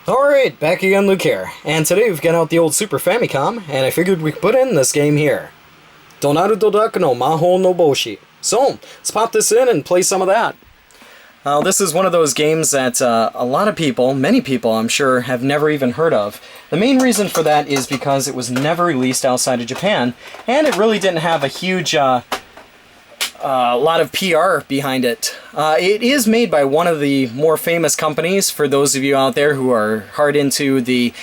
Alright, back again, Luke here, and today we've got out the old Super Famicom, and I figured we could put in this game here. Donaldo Duck no Maho no Boshi. So, let's pop this in and play some of that. This is one of those games that a lot of people, many people I'm sure, have never even heard of. The main reason for that is because it was never released outside of Japan, and it really didn't have a huge lot of PR behind it. It is made by one of the more famous companies, for those of you out there who are hard into the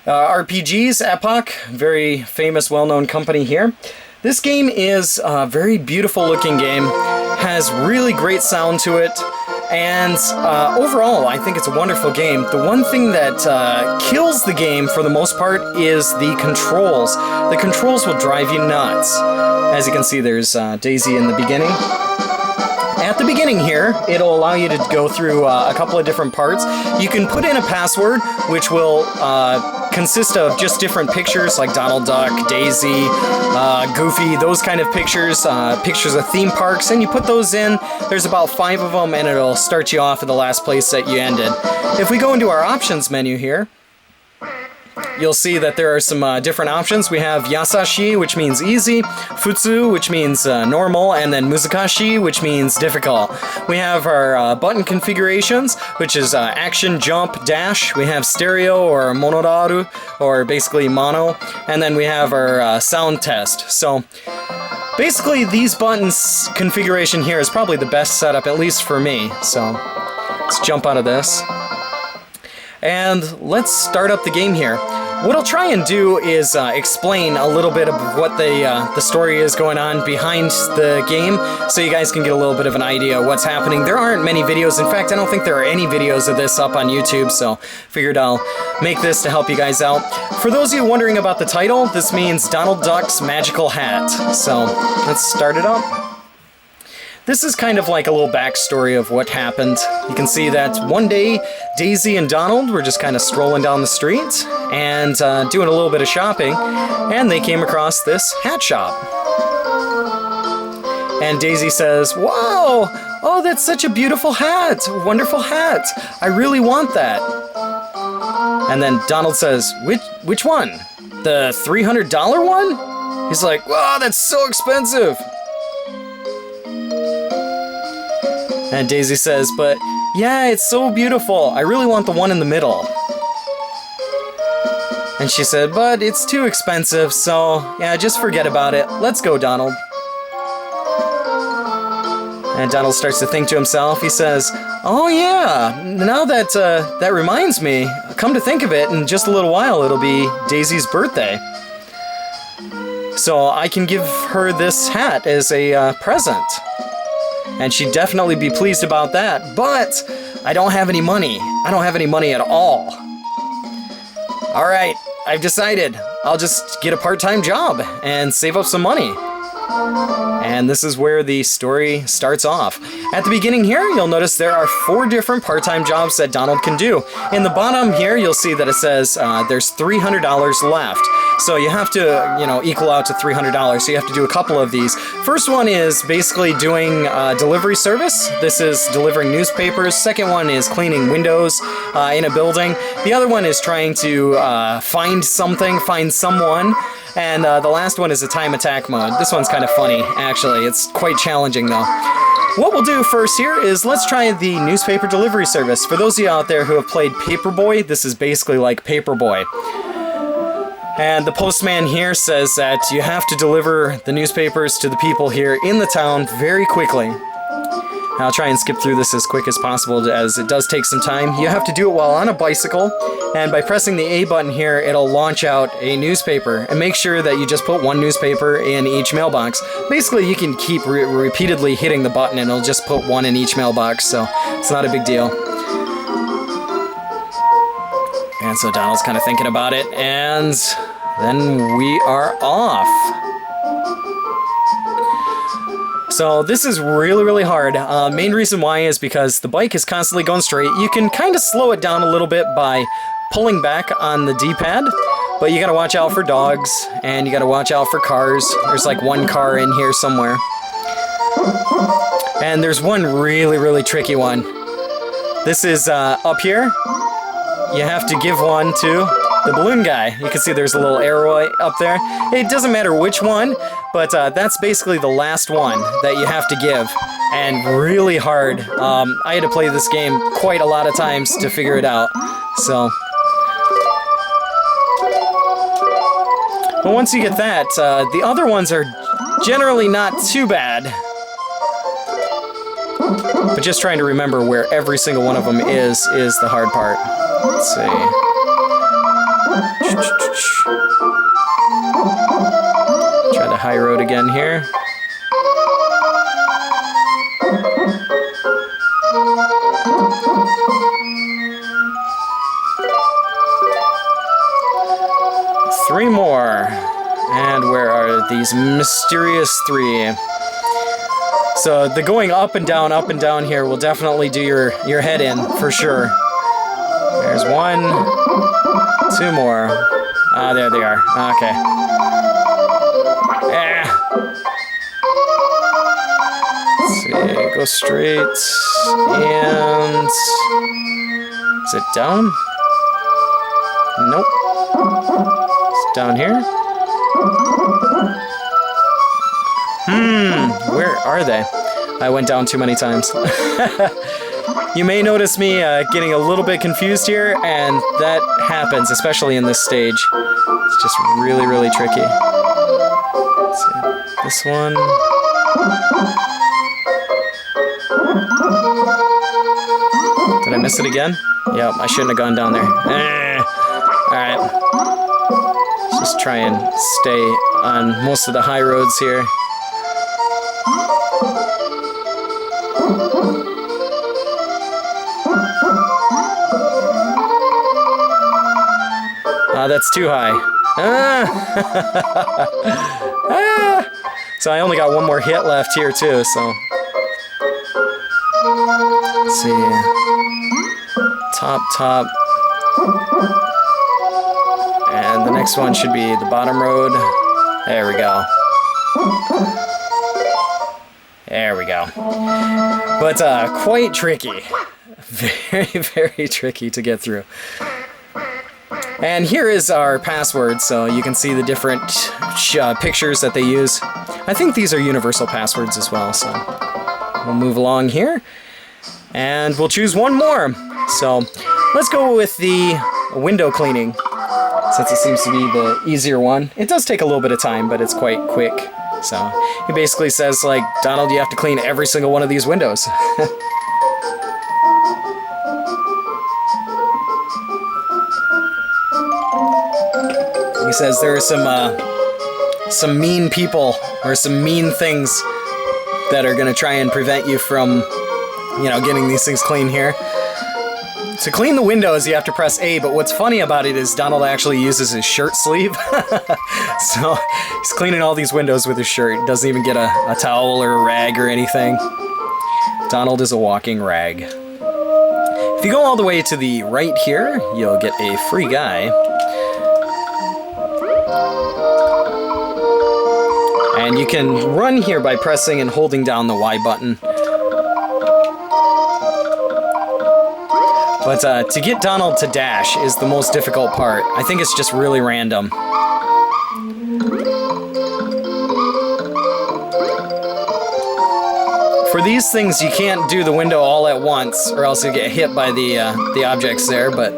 RPGs, Epoch, very famous, well-known company here. This game is a very beautiful looking game, has really great sound to it, and overall I think it's a wonderful game. The one thing that kills the game for the most part is the controls. The controls will drive you nuts. As you can see, there's Daisy in the beginning. At the beginning here, it'll allow you to go through a couple of different parts. You can put in a password, which will consist of just different pictures, like Donald Duck, Daisy, Goofy, those kind of pictures, pictures of theme parks, and you put those in. There's about 5 of them, and it'll start you off at the last place that you ended. If we go into our options menu here, you'll see that there are some different options. We have Yasashi, which means easy, Futsu, which means normal, and then Muzakashi, which means difficult. We have our button configurations, which is action, jump, dash. We have stereo or monodaru, or basically mono. And then we have our sound test. So basically these buttons configuration here is probably the best setup, at least for me. So let's jump out of this. And let's start up the game here. What I'll try and do is explain a little bit of what the story is going on behind the game, so you guys can get a little bit of an idea of what's happening. There aren't many videos. In fact, I don't think there are any videos of this up on YouTube, so figured I'll make this to help you guys out. For those of you wondering about the title, this means Donald Duck's Magical Hat. So let's start it up. This is kind of like a little backstory of what happened. You can see that one day, Daisy and Donald were just kind of strolling down the street and doing a little bit of shopping, and they came across this hat shop. And Daisy says, "Wow! Oh, that's such a beautiful hat! Wonderful hat! I really want that!" And then Donald says, Which one? The $300 one?" He's like, "Wow, that's so expensive!" And Daisy says, "But yeah, it's so beautiful. I really want the one in the middle." And she said, "But it's too expensive, so yeah, just forget about it. Let's go, Donald." And Donald starts to think to himself. He says, "Oh yeah, now that that reminds me, come to think of it, in just a little while it'll be Daisy's birthday. So I can give her this hat as a present. And she'd definitely be pleased about that, but I don't have any money. I don't have any money at all. Alright, I've decided. I'll just get a part-time job and save up some money." And this is where the story starts off. At the beginning here, you'll notice there are 4 different part-time jobs that Donald can do. In the bottom here, you'll see that it says there's $300 left. So you have to, equal out to $300. So you have to do a couple of these. First one is basically doing delivery service. This is delivering newspapers. Second one is cleaning windows in a building. The other one is trying to find something, find someone. And the last one is a time attack mode. This one's kind of funny, actually. It's quite challenging, though. What we'll do first here is let's try the newspaper delivery service. For those of you out there who have played Paperboy, this is basically like Paperboy. And the postman here says that you have to deliver the newspapers to the people here in the town very quickly. I'll try and skip through this as quick as possible, as it does take some time. You have to do it while on a bicycle, and by pressing the A button here, it'll launch out a newspaper. And make sure that you just put one newspaper in each mailbox. Basically, you can keep repeatedly hitting the button, and it'll just put one in each mailbox, so it's not a big deal. And so Donald's kind of thinking about it, and then we are off. So this is really, really hard. Main reason why is because the bike is constantly going straight. You can kind of slow it down a little bit by pulling back on the D-pad, but you gotta watch out for dogs, and you gotta watch out for cars. There's like one car in here somewhere. And there's one really, really tricky one. This is up here. you have to give one to the balloon guy. You can see there's a little arrow up there. It doesn't matter which one, but that's basically the last one that you have to give. And really hard. I had to play this game quite a lot of times to figure it out. So, but once you get that, the other ones are generally not too bad. But just trying to remember where every single one of them is the hard part. Let's see. Try the high road again here. Three more. And where are these mysterious three? So the going up and down here will definitely do your head in, for sure. There's one, two more. Ah, there they are. Okay. Let's see, go straight, and... Is it down? Nope. It's down here. Where are they? I went down too many times. You may notice me getting a little bit confused here, and that happens, especially in this stage. It's just really, really tricky. Let's see, this one. Did I miss it again? Yep, I shouldn't have gone down there. Alright. Let's just try and stay on most of the high roads here. That's too high. So I only got one more hit left here too, so. Let's see. Top. And the next one should be the bottom road. There we go. There we go. But quite tricky. Very, very tricky to get through. And here is our password, so you can see the different pictures that they use. I think these are universal passwords as well, so we'll move along here. And we'll choose one more. So let's go with the window cleaning, since it seems to be the easier one. It does take a little bit of time, but it's quite quick. So he basically says, like, Donald, you have to clean every single one of these windows. He says there are some mean people, or some mean things that are going to try and prevent you from, you know, getting these things clean here. To clean the windows, you have to press A, but what's funny about it is Donald actually uses his shirt sleeve. So he's cleaning all these windows with his shirt. He doesn't even get a towel or a rag or anything. Donald is a walking rag. If you go all the way to the right here, you'll get a free guy. And you can run here by pressing and holding down the Y button. But to get Donald to dash is the most difficult part. I think it's just really random. For these things, you can't do the window all at once, or else you get hit by the objects there, but...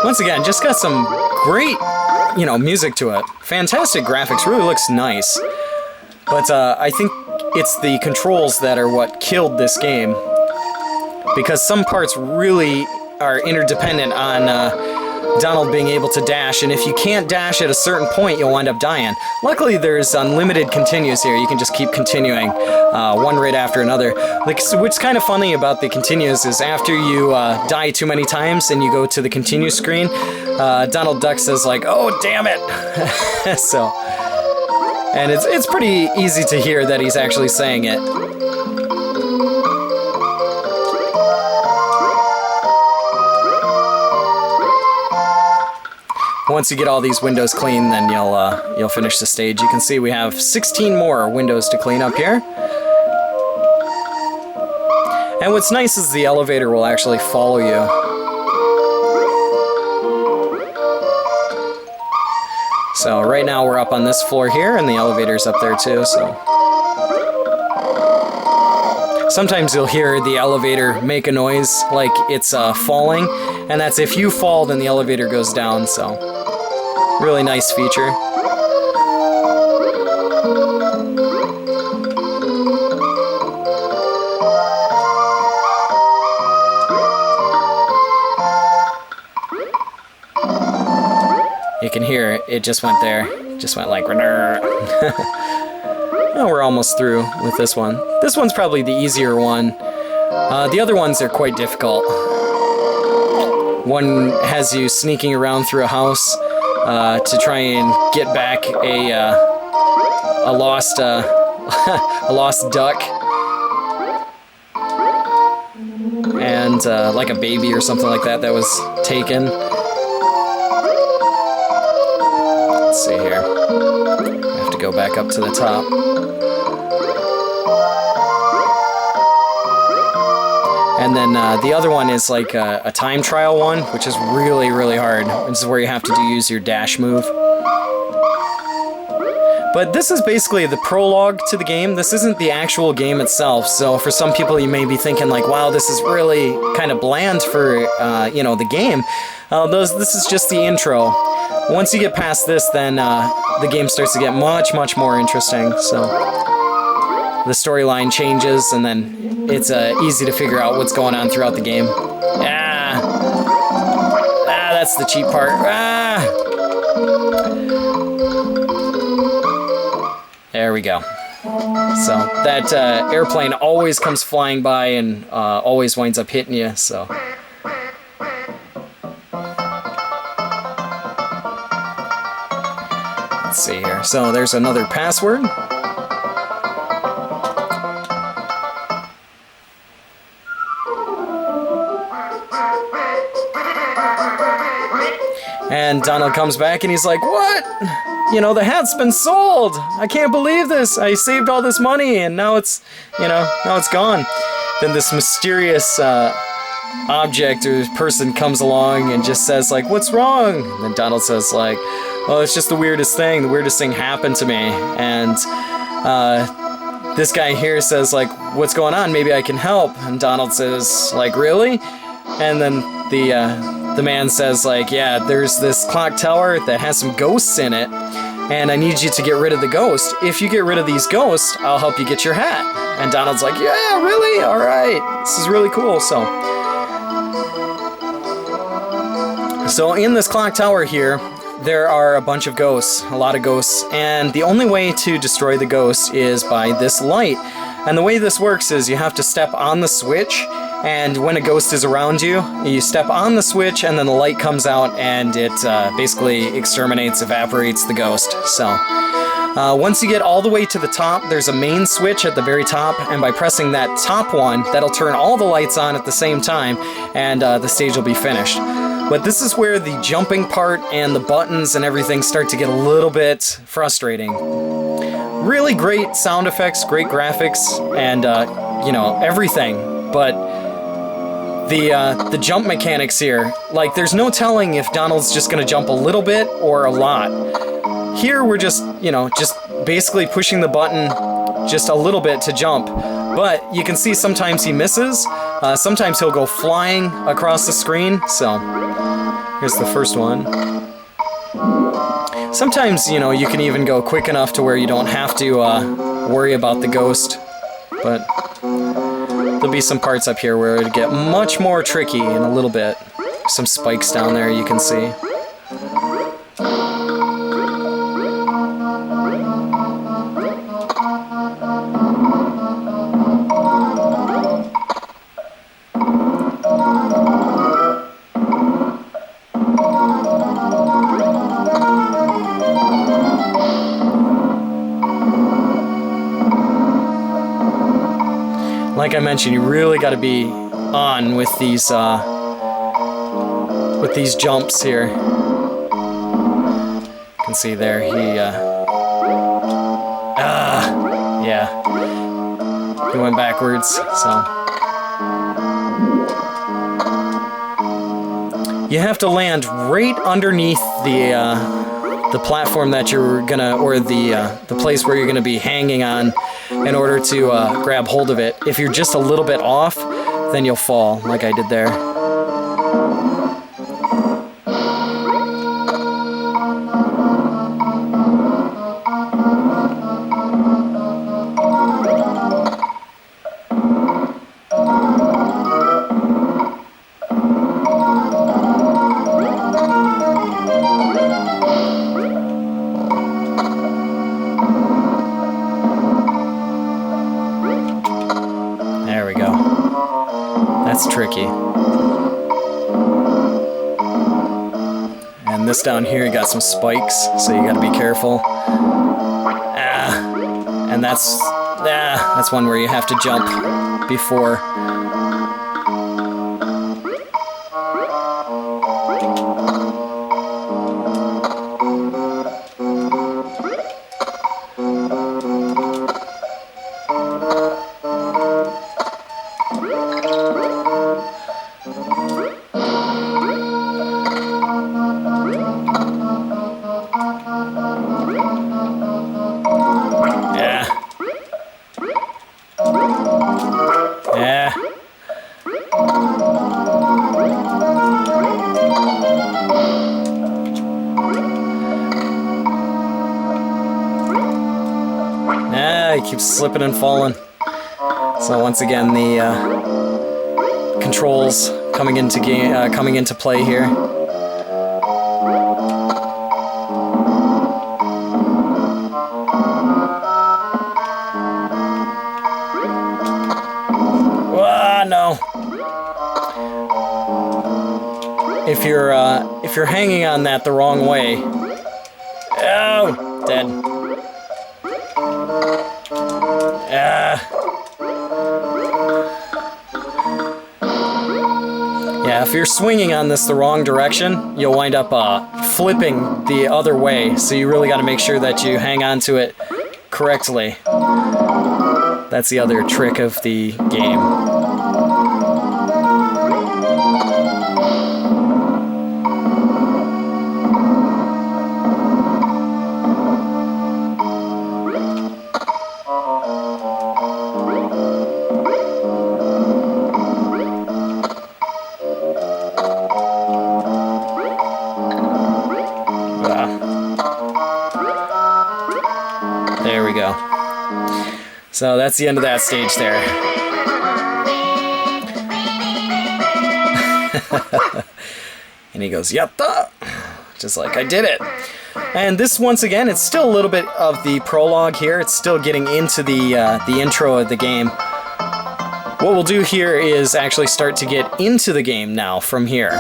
Once again, just got some great, you know, music to it. Fantastic graphics, really looks nice. But I think it's the controls that are what killed this game. Because some parts really are interdependent on Donald being able to dash, and if you can't dash at a certain point, you'll wind up dying. Luckily, there's unlimited continues here. You can just keep continuing one right after another. Like, what's kind of funny about the continues is after you die too many times and you go to the continue screen, Donald Duck says like, "Oh, damn it!" So, and it's pretty easy to hear that he's actually saying it. Once you get all these windows clean, then you'll finish the stage. You can see we have 16 more windows to clean up here. And what's nice is the elevator will actually follow you. So right now we're up on this floor here, and the elevator's up there too, so... Sometimes you'll hear the elevator make a noise like it's falling, and that's if you fall, then the elevator goes down, so... Really nice feature. You can hear it, it just went there. Just went like... Oh, we're almost through with this one. This one's probably the easier one. The other ones are quite difficult. One has you sneaking around through a house to try and get back a lost a lost duck, and like a baby or something like that was taken. Let's see here. I have to go back up to the top. And then the other one is like a time trial one, which is really, really hard. This is where you have to use your dash move. But this is basically the prologue to the game. This isn't the actual game itself, so for some people you may be thinking like, wow, this is really kind of bland for, you know, the game. This is just the intro. Once you get past this, then the game starts to get much, much more interesting, so... The storyline changes, and then it's easy to figure out what's going on throughout the game. That's the cheap part. There we go. So that airplane always comes flying by and always winds up hitting you, so... Let's see here. So there's another password. And Donald comes back and he's like, what? You know, the hat's been sold. I can't believe this. I saved all this money and now it's, you know, now it's gone. Then this mysterious object or person comes along and just says like, what's wrong? And then Donald says like, oh, it's just the weirdest thing. The weirdest thing happened to me. And this guy here says like, what's going on? Maybe I can help. And Donald says like, really? And then the man says like, yeah, there's this clock tower that has some ghosts in it, and I need you to get rid of the ghost. If you get rid of these ghosts, I'll help you get your hat. And Donald's like, yeah, really? All right, this is really cool. So in this clock tower here, there are a bunch of ghosts, a lot of ghosts, and the only way to destroy the ghosts is by this light. And the way this works is you have to step on the switch, and when a ghost is around you, you step on the switch and then the light comes out and it basically exterminates, evaporates the ghost. So once you get all the way to the top, there's a main switch at the very top, and by pressing that top one, that'll turn all the lights on at the same time, and the stage will be finished. But this is where the jumping part and the buttons and everything start to get a little bit frustrating. Really great sound effects, great graphics, and you know, everything, but the jump mechanics here, like there's no telling if Donald's just gonna jump a little bit or a lot. Here we're just, you know, just basically pushing the button just a little bit to jump, but you can see sometimes he misses, sometimes he'll go flying across the screen. So here's the first one. Sometimes, you know, you can even go quick enough to where you don't have to worry about the ghost, but there'll be some parts up here where it'll get much more tricky in a little bit. Some spikes down there you can see. Like I mentioned, you really got to be on with these jumps here. You can see there yeah, he went backwards. So you have to land right underneath the platform that you're gonna, or the place where you're gonna be hanging on, in order to grab hold of it. If you're just a little bit off, then you'll fall, like I did there. There we go. That's tricky. And this down here, you got some spikes, so you gotta be careful. And that's one where you have to jump before. Yeah. He keeps slipping and falling. So once again, the controls coming into play here. No. If you're hanging on that the wrong way, oh, dead. Yeah, if you're swinging on this the wrong direction, you'll wind up flipping the other way. So you really got to make sure that you hang on to it correctly. That's the other trick of the game. There we go. So that's the end of that stage there. And he goes, yatta! Just like I did it. And this, once again, it's still a little bit of the prologue here. It's still getting into the intro of the game. What we'll do here is actually start to get into the game now from here.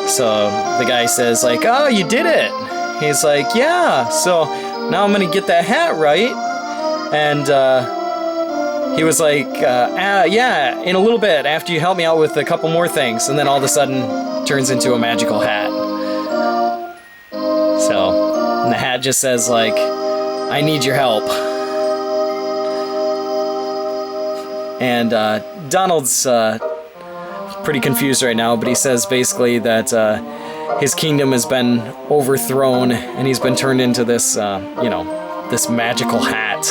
So the guy says like, oh, you did it. He's like, yeah, so now I'm gonna get that hat right. And he was like, yeah, in a little bit, after you help me out with a couple more things. And then all of a sudden turns into a magical hat. So, and the hat just says like, I need your help. And Donald's pretty confused right now, but he says basically that his kingdom has been overthrown and he's been turned into this, you know, this magical hat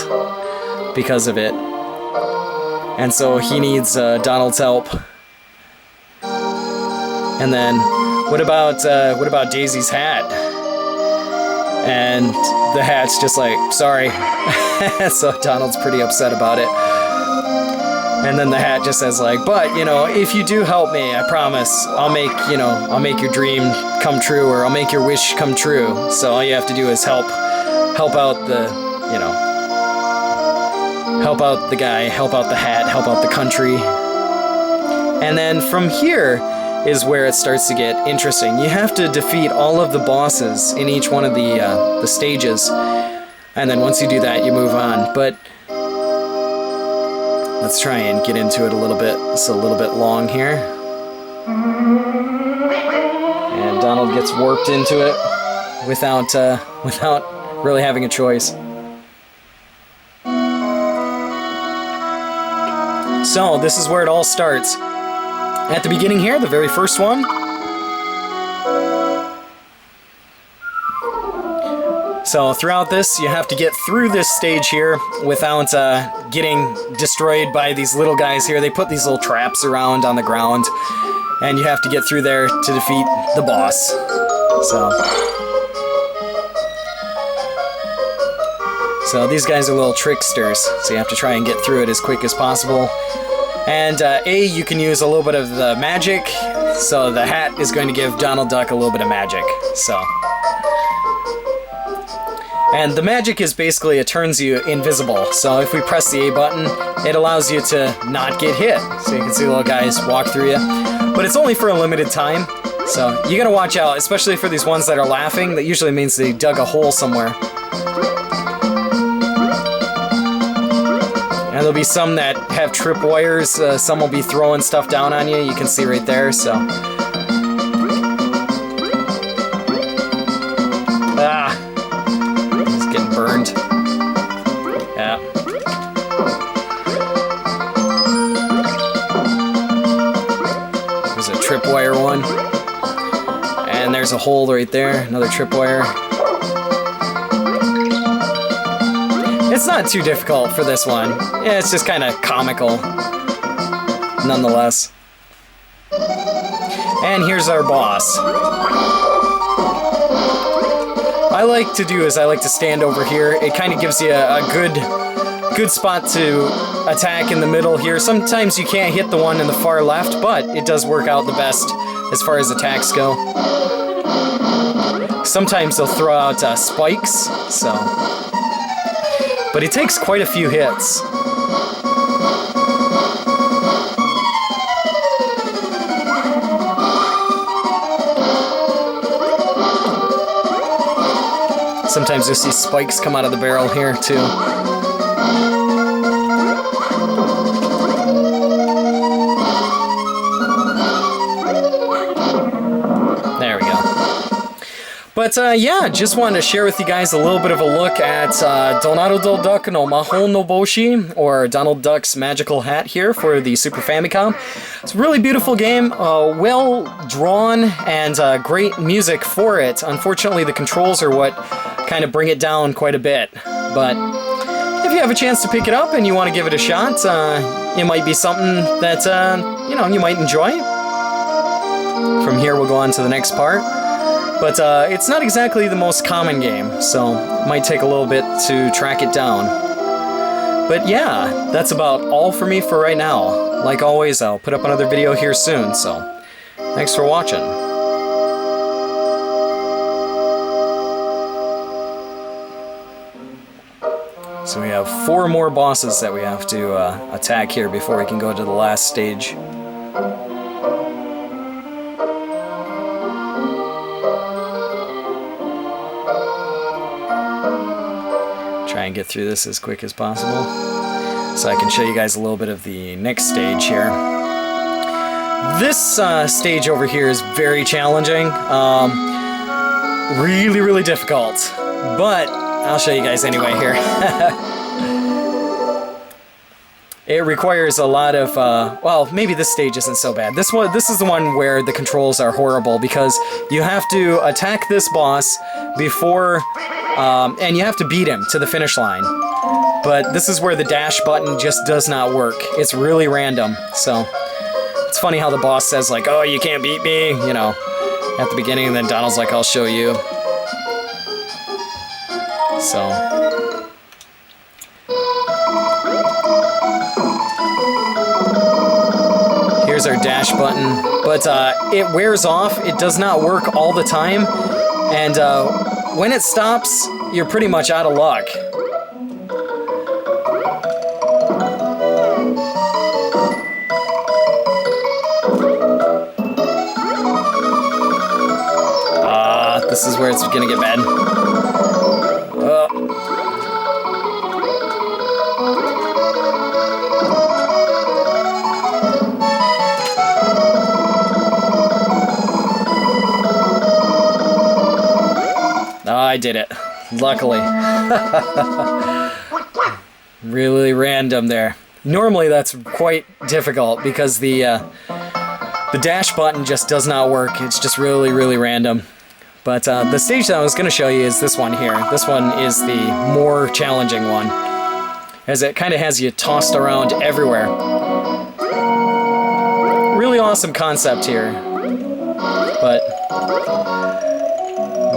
because of it. And so he needs Donald's help. And then, what about Daisy's hat? And the hat's just like, sorry. So Donald's pretty upset about it. And then the hat just says like, but, you know, if you do help me, I promise, I'll make your dream come true, or I'll make your wish come true. So all you have to do is help out the, you know, help out the guy, help out the hat, help out the country. And then from here is where it starts to get interesting. You have to defeat all of the bosses in each one of the stages. And then once you do that, you move on. But let's try and get into it a little bit. It's a little bit long here. And Donald gets warped into it without really having a choice. So this is where it all starts. at the beginning here, the very first one. So throughout this, you have to get through this stage here without getting destroyed by these little guys here. They put these little traps around on the ground, and you have to get through there to defeat the boss. So these guys are little tricksters, so you have to try and get through it as quick as possible. And you can use a little bit of the magic, so the hat is going to give Donald Duck a little bit of magic. And the magic is basically, it turns you invisible. So if we press the A button, it allows you to not get hit. So you can see little guys walk through you. But it's only for a limited time, so you gotta watch out, especially for these ones that are laughing. That usually means they dug a hole somewhere. And there'll be some that have tripwires. Some will be throwing stuff down on you. You can see right there, so. Burned. Yeah. There's a tripwire one. And there's a hole right there. Another tripwire. It's not too difficult for this one. Yeah, it's just kind of comical. Nonetheless. And here's our boss. I like to stand over here. It kind of gives you a good spot to attack in the middle here. Sometimes you can't hit the one in the far left, but it does work out the best as far as attacks go. Sometimes they'll throw out spikes, so. But it takes quite a few hits. Sometimes you'll see spikes come out of the barrel here, too. There we go. But, yeah, just wanted to share with you guys a little bit of a look at Donaldo Duck no Mahou no Boshi, or Donald Duck's magical hat here for the Super Famicom. It's a really beautiful game, well drawn, and great music for it. Unfortunately, the controls are what kind of bring it down quite a bit, but if you have a chance to pick it up and you want to give it a shot, it might be something that you might enjoy. From here we'll go on to the next part, but it's not exactly the most common game, so it might take a little bit to track it down. But yeah, that's about all for me for right now. Like always, I'll put up another video here soon, so thanks for watching. So we have 4 more bosses that we have to attack here before we can go to the last stage. Try and get through this as quick as possible, so I can show you guys a little bit of the next stage here. This stage over here is very challenging, really difficult, but I'll show you guys anyway here. It requires a lot of, well, maybe this stage isn't so bad. This is the one where the controls are horrible, because you have to attack this boss before, and you have to beat him to the finish line. But this is where the dash button just does not work. It's really random, so it's funny how the boss says, like, oh, you can't beat me, you know, at the beginning, and then Donald's like, I'll show you. So here's our dash button, but it wears off. It does not work all the time, and when it stops, you're pretty much out of luck. This is where it's gonna get bad. I did it, luckily. Really random there. Normally that's quite difficult because the the dash button just does not work. It's just really, really random. But the stage that I was going to show you is this one here. This one is the more challenging one, as it kind of has you tossed around everywhere. Really awesome concept here. But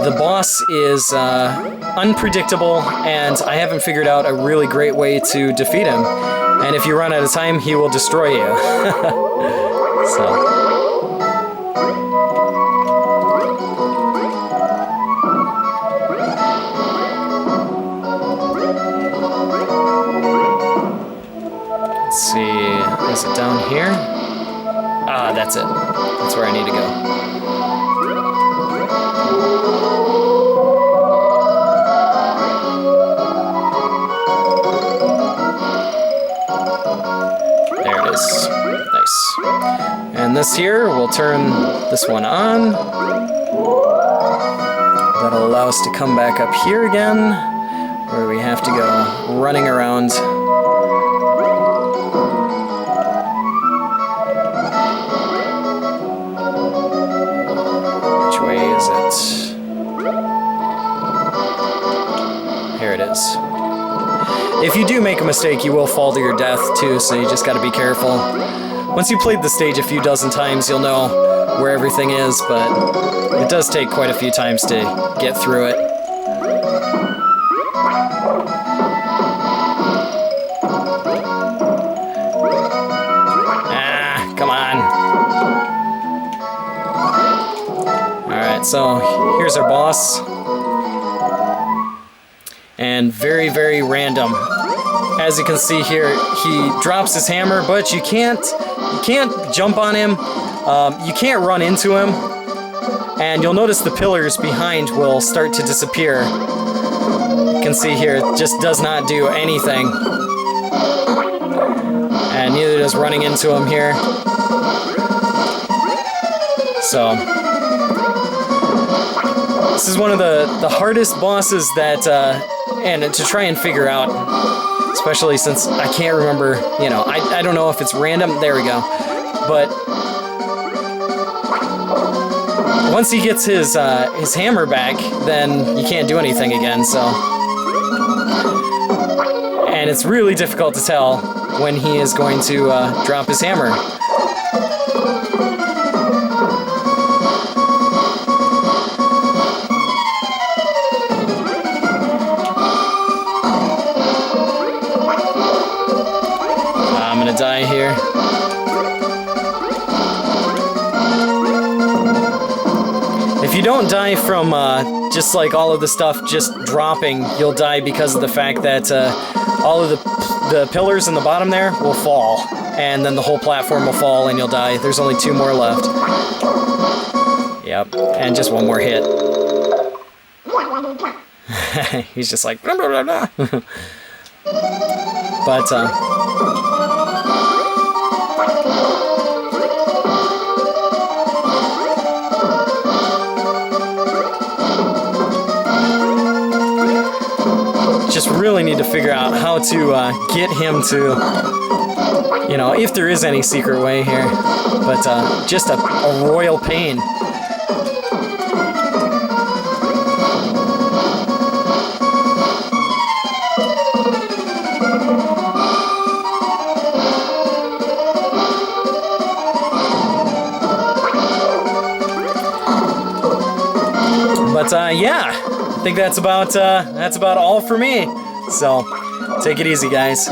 the boss is unpredictable, and I haven't figured out a really great way to defeat him. And if you run out of time, he will destroy you. So... let's see, is it down here? Ah, that's it. That's where I need to go. There it is. Nice. And this here, we'll turn this one on. That'll allow us to come back up here again, where we have to go running around. Here it is. If you do make a mistake, you will fall to your death too, so you just gotta be careful. Once you played the stage a few dozen times, you'll know where everything is, but it does take quite a few times to get through it. Ah, come on. Alright, so here's our boss. And very, very random. As you can see here, he drops his hammer, but you can't jump on him. You can't run into him. And you'll notice the pillars behind will start to disappear. You can see here, it just does not do anything. And neither does running into him here. So... this is one of the hardest bosses that, and to try and figure out, especially since I can't remember, you know, I don't know if it's random, there we go, but once he gets his hammer back, then you can't do anything again, so, and it's really difficult to tell when he is going to drop his hammer. Die here. If you don't die from just like all of the stuff just dropping, you'll die because of the fact that all of the pillars in the bottom there will fall, and then the whole platform will fall and you'll die. There's only 2 more left. Yep, and just 1 more hit. He's just like blah, blah, blah, blah. But just really need to figure out how to get him to, you know, if there is any secret way here, but just a royal pain. But yeah, I think that's about all for me. So take it easy, guys.